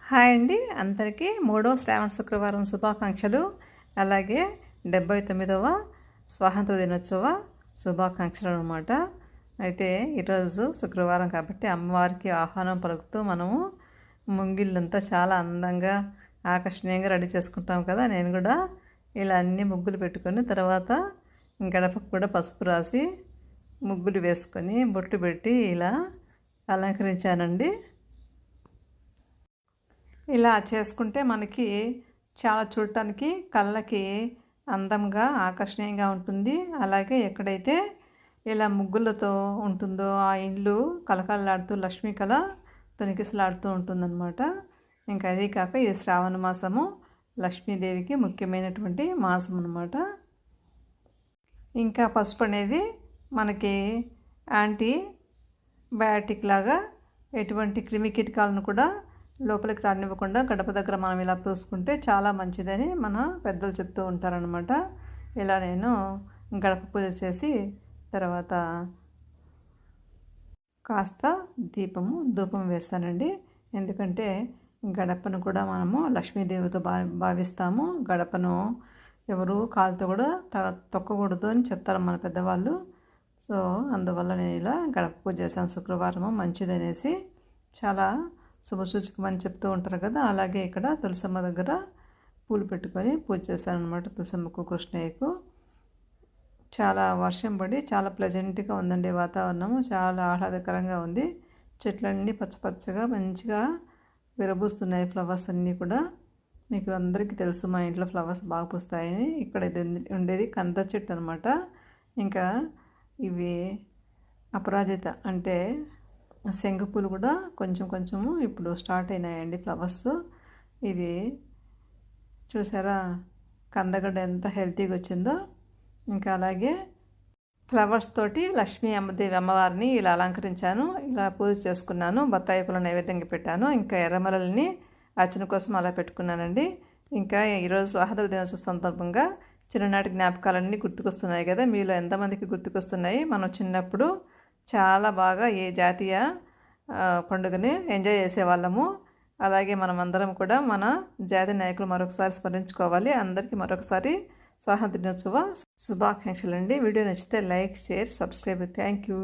Hi అండి, అందరికీ మూడో శ్రావణ శుక్రవారం శుభాకాంక్షలు. అలాగే 79వ స్వాతంత్ర దినోత్సవ శుభాకాంక్షలు అనమాట. అయితే ఈరోజు శుక్రవారం కాబట్టి అమ్మవారికి ఆహ్వానం పలుకుతూ మనము ముంగిళ్ళంతా చాలా అందంగా ఆకర్షణీయంగా రెడీ చేసుకుంటాం కదా. నేను కూడా ఇలా అన్ని ముగ్గులు పెట్టుకొని తర్వాత గడపకు కూడా పసుపు రాసి ముగ్గులు వేసుకొని బొట్టు పెట్టి ఇలా అలంకరించానండి. ఇలా చేసుకుంటే మనకి చాలా చూడటానికి కళ్ళకి అందంగా ఆకర్షణీయంగా ఉంటుంది. అలాగే ఎక్కడైతే ఇలా ముగ్గులతో ఉంటుందో ఆ ఇల్లు కలకలలాడుతూ లక్ష్మీ కళ తొనికిసలాడుతూ ఉంటుందన్నమాట. ఇంకా అదే కాక ఇది శ్రావణ మాసము, లక్ష్మీదేవికి ముఖ్యమైనటువంటి మాసం అన్నమాట. ఇంకా పసుపు అనేది మనకి యాంటీ బయాటిక్ లాగా ఎటువంటి క్రిమి కీటకాలను కూడా లోపలికి రానివ్వకుండా గడప దగ్గర మనం ఇలా పూసుకుంటే చాలా మంచిదని మన పెద్దలు చెప్తూ ఉంటారనమాట. ఇలా నేను గడప పూజ చేసి తర్వాత కాస్త ధూపం వేస్తానండి. ఎందుకంటే గడపను కూడా మనము లక్ష్మీదేవితో భావిస్తాము. గడపను ఎవరు కాలుతో కూడా తొక్కకూడదు అని చెప్తారు మన పెద్దవాళ్ళు. సో అందువల్ల నేను ఇలా గడప పూజ చేశాను. శుక్రవారము మంచిదనేసి చాలా శుభసూచకమని చెప్తూ ఉంటారు కదా. అలాగే ఇక్కడ తులసమ్మ దగ్గర పూలు పెట్టుకొని పూజ చేశాను అనమాట. తులసమ్మకు, కృష్ణయ్యకు. చాలా వర్షం పడి చాలా ప్లెజెంట్గా ఉందండి వాతావరణము. చాలా ఆహ్లాదకరంగా ఉంది. చెట్లన్నీ పచ్చపచ్చగా మంచిగా విరబూస్తున్నాయి. ఫ్లవర్స్ అన్నీ కూడా మీకు అందరికీ తెలుసు, మా ఇంట్లో ఫ్లవర్స్ బాగా పూస్తాయని. ఇక్కడ ఇది ఉండేది కంద చెట్టు అనమాట. ఇంకా ఇవి అపరాజిత అంటే శంఖపూలు కూడా కొంచెము ఇప్పుడు స్టార్ట్ అయినాయండి ఫ్లవర్స్. ఇది చూసారా కందగడ్డ ఎంత హెల్తీగా వచ్చిందో. ఇంకా అలాగే ఫ్లవర్స్ తోటి లక్ష్మీ అమ్మవారిని ఇలా అలంకరించాను. ఇలా పూజ చేసుకున్నాను. బత్తాయి పూల నైవేద్యంగా పెట్టాను. ఇంకా ఎర్రమలల్ని అర్చన కోసం అలా పెట్టుకున్నానండి. ఇంకా ఈరోజు స్వాతంత్ర దినోత్సవ సందర్భంగా చిన్ననాటి జ్ఞాపకాలన్నీ గుర్తుకొస్తున్నాయి కదా. మీలో ఎంతమందికి గుర్తుకొస్తున్నాయి? మనం చిన్నప్పుడు చాలా బాగా ఏ జాతీయ పండుగని ఎంజాయ్ చేసేవాళ్ళము. అలాగే మనం అందరం కూడా మన జాతీయ నాయకులు మరొకసారి స్మరించుకోవాలి. అందరికీ మరొకసారి స్వాతంత్ర దినోత్సవ శుభాకాంక్షలు అండి. వీడియో నచ్చితే like, share, subscribe. Thank you.